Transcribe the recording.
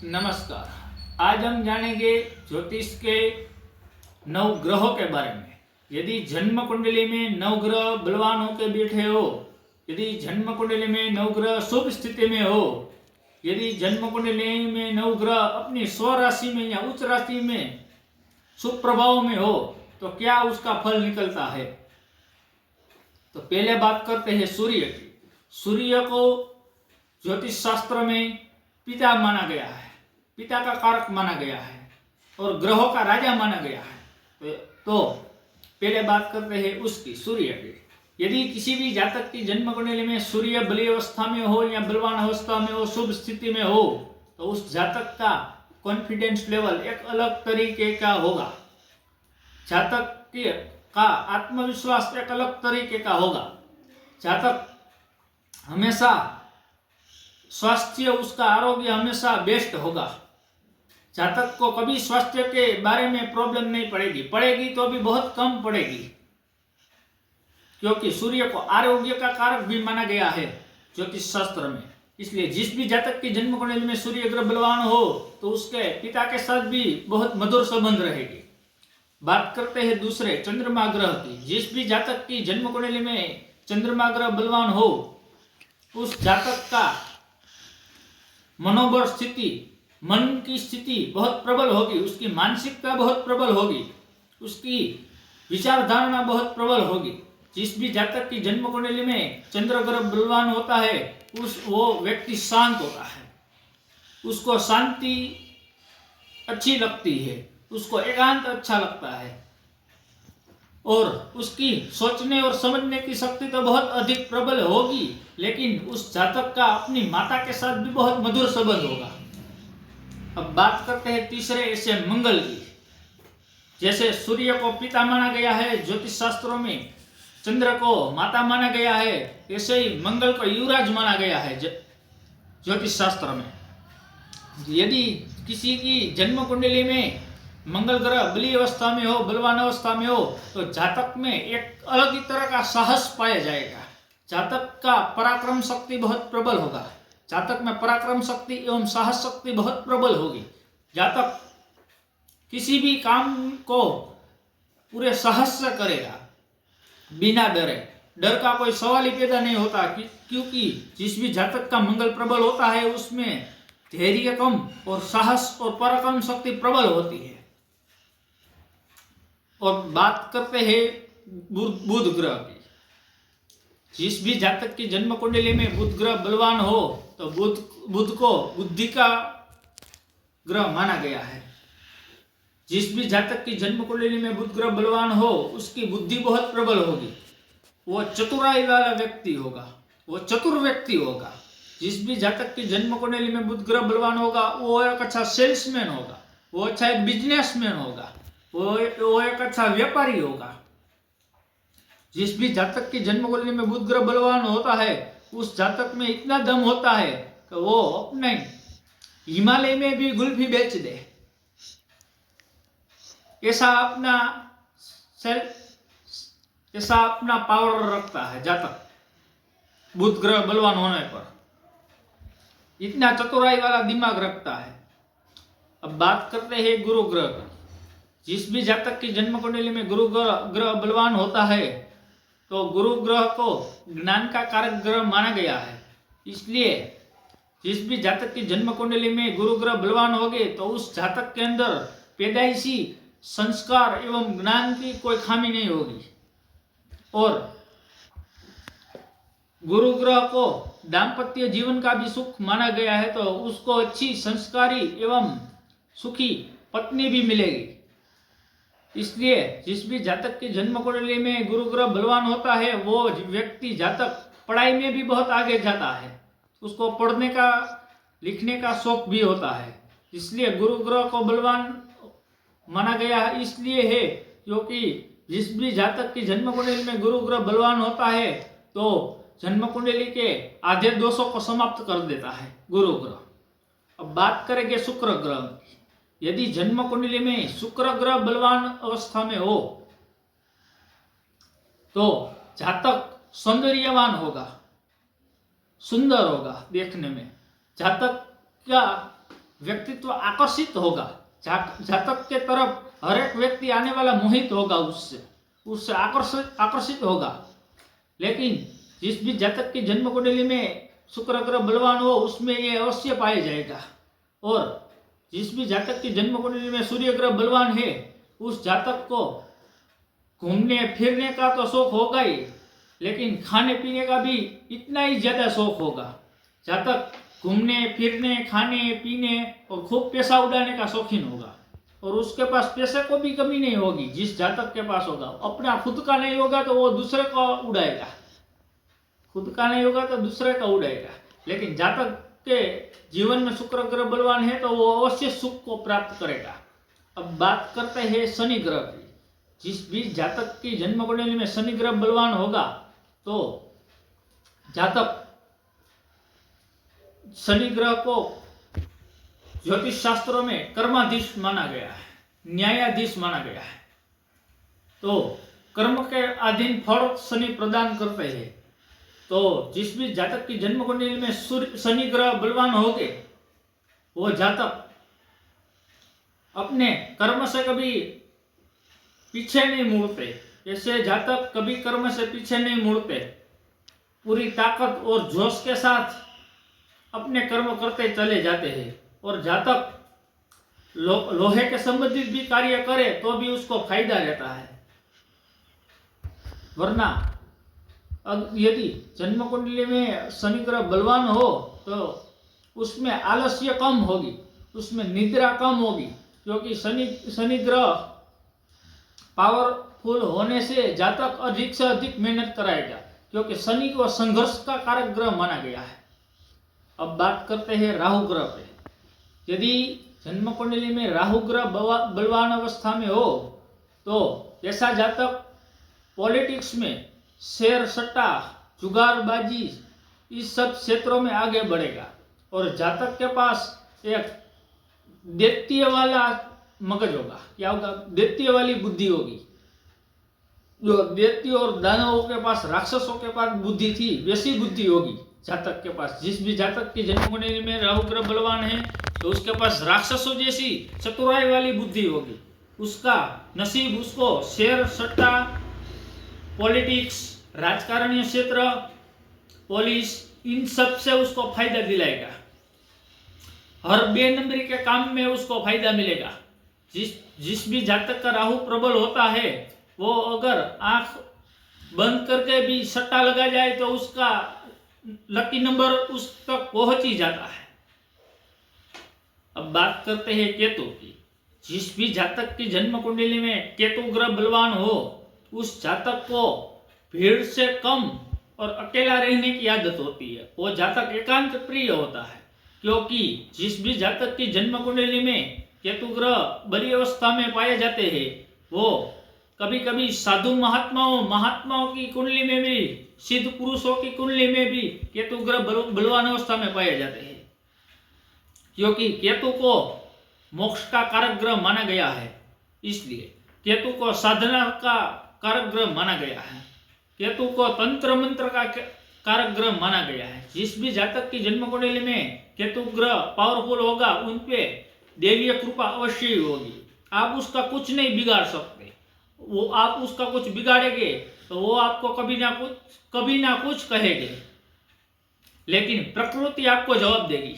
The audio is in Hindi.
नमस्कार। आज हम जानेंगे ज्योतिष के नव ग्रहों के बारे में। यदि जन्म कुंडली में नवग्रह बलवान होकर बैठे हो, यदि जन्म कुंडली में नवग्रह शुभ स्थिति में हो, यदि जन्म कुंडली में नवग्रह अपनी स्व राशि में या उच्च राशि में शुभ प्रभाव में हो, तो क्या उसका फल निकलता है। तो पहले बात करते हैं सूर्य की। सूर्य को ज्योतिष शास्त्र में पिता माना गया है, पिता का कारक माना गया है और ग्रहों का राजा माना गया है। तो पहले बात करते हैं उसकी, सूर्य की। यदि किसी भी जातक की जन्म कुंडली में सूर्य बली अवस्था में हो या बलवान अवस्था में हो, शुभ स्थिति में हो, तो उस जातक का कॉन्फिडेंस लेवल एक अलग तरीके का होगा। जातक का आत्मविश्वास एक अलग तरीके का होगा। जातक हमेशा स्वास्थ्य, उसका आरोग्य हमेशा बेस्ट होगा। जातक को कभी स्वास्थ्य के बारे में प्रॉब्लम नहीं पड़ेगी, पड़ेगी तो भी बहुत कम पड़ेगी, क्योंकि सूर्य को आरोग्य का कारक भी माना गया है ज्योतिष शास्त्र में। इसलिए जिस भी जातक की जन्म कुंडली में सूर्य ग्रह बलवान हो, तो उसके पिता के साथ भी बहुत मधुर संबंध रहेगी। बात करते हैं दूसरे चंद्रमा ग्रह की। जिस भी जातक की जन्म कुंडली में चंद्रमा ग्रह बलवान हो, उस जातक का मनोबल स्थिति, मन की स्थिति बहुत प्रबल होगी, उसकी मानसिकता बहुत प्रबल होगी, उसकी विचारधारणा बहुत प्रबल होगी। जिस भी जातक की जन्म कुंडली में चंद्र ग्रह बलवान होता है, वो व्यक्ति शांत होता है, उसको शांति अच्छी लगती है, उसको एकांत अच्छा लगता है और उसकी सोचने और समझने की शक्ति तो बहुत अधिक प्रबल होगी। लेकिन उस जातक का अपनी माता के साथ भी बहुत मधुर संबंध होगा। अब बात करते हैं तीसरे ऐसे मंगल की। जैसे सूर्य को पिता माना गया है ज्योतिष शास्त्रों में, चंद्र को माता माना गया है, ऐसे ही मंगल को युवराज माना गया है ज्योतिष शास्त्र में। यदि किसी की जन्म कुंडली में मंगल ग्रह बली अवस्था में हो, बलवान अवस्था में हो, तो जातक में एक अलग ही तरह का साहस पाया जाएगा। जातक का पराक्रम शक्ति बहुत प्रबल होगा। जातक में पराक्रम शक्ति एवं साहस शक्ति बहुत प्रबल होगी। जातक किसी भी काम को पूरे साहस से करेगा, बिना डरे। डर का कोई सवाल ही पैदा नहीं होता, क्योंकि जिस भी जातक का मंगल प्रबल होता है, उसमें धैर्य कम और साहस और पराक्रम शक्ति प्रबल होती है। और बात करते हैं बुध ग्रह की। जिस भी जातक की जन्म कुंडली में बुध ग्रह बलवान हो, तो बुध को बुद्धि का ग्रह माना गया है। जिस भी जातक की जन्म कुंडली में बुध ग्रह बलवान हो, उसकी बुद्धि बहुत प्रबल होगी, वो चतुराई वाला व्यक्ति होगा, वो चतुर व्यक्ति होगा। जिस भी जातक की जन्म कुंडली में बुध ग्रह बलवान होगा, वो एक अच्छा सेल्समैन होगा, वो अच्छा एक बिजनेसमैन होगा, वो एक अच्छा व्यापारी होगा। जिस भी जातक की जन्म कुंडली में बुध ग्रह बलवान होता है, उस जातक में इतना दम होता है कि वो अपने हिमालय में भी गुल्फी बेच दे, ऐसा अपना पावर रखता है जातक बुध ग्रह बलवान होने पर। इतना चतुराई वाला दिमाग रखता है। अब बात करते हैं गुरु ग्रह की। जिस भी जातक की जन्म कुंडली में गुरु ग्रह बलवान होता है, तो गुरु ग्रह को ज्ञान का कारक ग्रह माना गया है। इसलिए जिस भी जातक की जन्म कुंडली में गुरु ग्रह बलवान होगे, तो उस जातक के अंदर पैदाइशी संस्कार एवं ज्ञान की कोई खामी नहीं होगी। और गुरु ग्रह को दाम्पत्य जीवन का भी सुख माना गया है, तो उसको अच्छी संस्कारी एवं सुखी पत्नी भी मिलेगी। इसलिए जिस भी जातक की जन्म कुंडली में गुरु ग्रह बलवान होता है, वो व्यक्ति जातक पढ़ाई में भी बहुत आगे जाता है, उसको पढ़ने का लिखने का शौक भी होता है। इसलिए गुरु ग्रह को बलवान माना गया है इसलिए है क्योंकि जिस भी जातक की जन्म कुंडली में गुरु ग्रह बलवान होता है, तो जन्म कुंडली के आधे दोषों को समाप्त कर देता है गुरु ग्रह। अब बात करेंगे शुक्र ग्रह की। यदि जन्म कुंडली में शुक्र ग्रह बलवान अवस्था में हो, तो जातक सौंदर्यवान होगा, सुंदर होगा देखने में। जातक का व्यक्तित्व आकर्षित होगा, जातक के तरफ हर एक व्यक्ति आने वाला मोहित होगा, उससे आकर्षित होगा। लेकिन जिस भी जातक की जन्म कुंडली में शुक्र ग्रह बलवान हो उसमें ये अवश्य पाया जाएगा। और जिस भी जातक की जन्म कुंडली में सूर्य ग्रह बलवान है उस जातक को घूमने फिरने का तो शौक होगा ही, लेकिन खाने पीने का भी इतना ही ज्यादा शौक होगा। जातक घूमने फिरने खाने पीने और खूब पैसा उड़ाने का शौकीन होगा और उसके पास पैसे को भी कमी नहीं होगी। जिस जातक के पास होगा, अपना खुद का नहीं होगा तो वो दूसरे का उड़ाएगा, खुद का नहीं होगा तो दूसरे का उड़ाएगा। लेकिन जातक के जीवन में शुक्र ग्रह बलवान है तो वो अवश्य सुख को प्राप्त करेगा। अब बात करते हैं शनि ग्रह की। जिस भी जातक की जन्म कुंडली में शनि ग्रह बलवान होगा तो जातक शनि ग्रह को ज्योतिष शास्त्रों में कर्माधीश माना गया है, न्यायाधीश माना गया है। तो कर्म के अधीन फल शनि प्रदान करते हैं। तो जिस भी जातक की जन्म कुंडली में शनि ग्रह बलवान होंगे वो जातक अपने कर्म से कभी पीछे नहीं मुड़ते। ऐसे जातक कभी कर्म से पीछे नहीं मुड़ते, पूरी ताकत और जोश के साथ अपने कर्म करते चले जाते हैं। और जातक लोहे के संबंधित भी कार्य करे तो भी उसको फायदा रहता है। वरना यदि जन्म कुंडली में शनि ग्रह बलवान हो तो उसमें आलस्य कम होगी, उसमें निद्रा कम होगी, क्योंकि शनि ग्रह पावरफुल होने से जातक अधिक से अधिक मेहनत कराएगा, क्योंकि शनि को संघर्ष का कारक ग्रह माना गया है। अब बात करते हैं राहु ग्रह पे। यदि जन्म कुंडली में राहु ग्रह बलवान अवस्था में हो तो ऐसा जातक पॉलिटिक्स में शेयर सट्टा जुगारबाजी इस सब क्षेत्रों में आगे बढ़ेगा। और जातक के पास एक दैत्य वाला मगज होगा, क्या होगा, दैत्य वाली बुद्धि होगी। जो दैत्य और दानवों के पास, राक्षसों के पास बुद्धि थी वैसी बुद्धि होगी जातक के पास। जिस भी जातक की जन्म कुंडली में राहु ग्रह बलवान है तो उसके पास राक्षसों जैसी चतुराई वाली बुद्धि होगी। उसका नसीब उसको शेयर सट्टा, पॉलिटिक्स, राजकारणीय क्षेत्र, पुलिस, इन सब से उसको फायदा दिलाएगा। हर 2 नंबरी के काम में उसको फायदा मिलेगा। जिस भी जातक का राहु प्रबल होता है वो अगर आंख बंद करके भी सट्टा लगा जाए तो उसका लकी नंबर उस तक पहुंच ही जाता है। अब बात करते हैं केतु की। जिस भी जातक की जन्म कुंडली में केतु ग्रह बलवान हो उस जातक को भीड़ से कम और अकेला रहने की आदत होती है। वो जातक एकांत प्रिय होता है, क्योंकि जिस भी जातक की जन्म कुंडली में केतु ग्रह बड़ी अवस्था में पाए जाते हैं वो कभी कभी साधु महात्माओं की कुंडली में भी, सिद्ध पुरुषों की कुंडली में भी केतु ग्रह बलवान अवस्था में पाए जाते हैं। क्योंकि केतु को मोक्ष का कारक ग्रह माना गया है, इसलिए केतु को साधना का कारक ग्रह माना गया है। केतु को तंत्र मंत्र का कारक ग्रह माना गया है। जिस भी जातक की जन्म कुंडली में केतु ग्रह पावरफुल होगा उन पे देवीय कृपा अवश्य ही होगी। आप उसका कुछ नहीं बिगाड़ सकते। वो आप उसका कुछ बिगाड़ेंगे तो वो आपको कभी ना कुछ कहेंगे, लेकिन प्रकृति आपको जवाब देगी।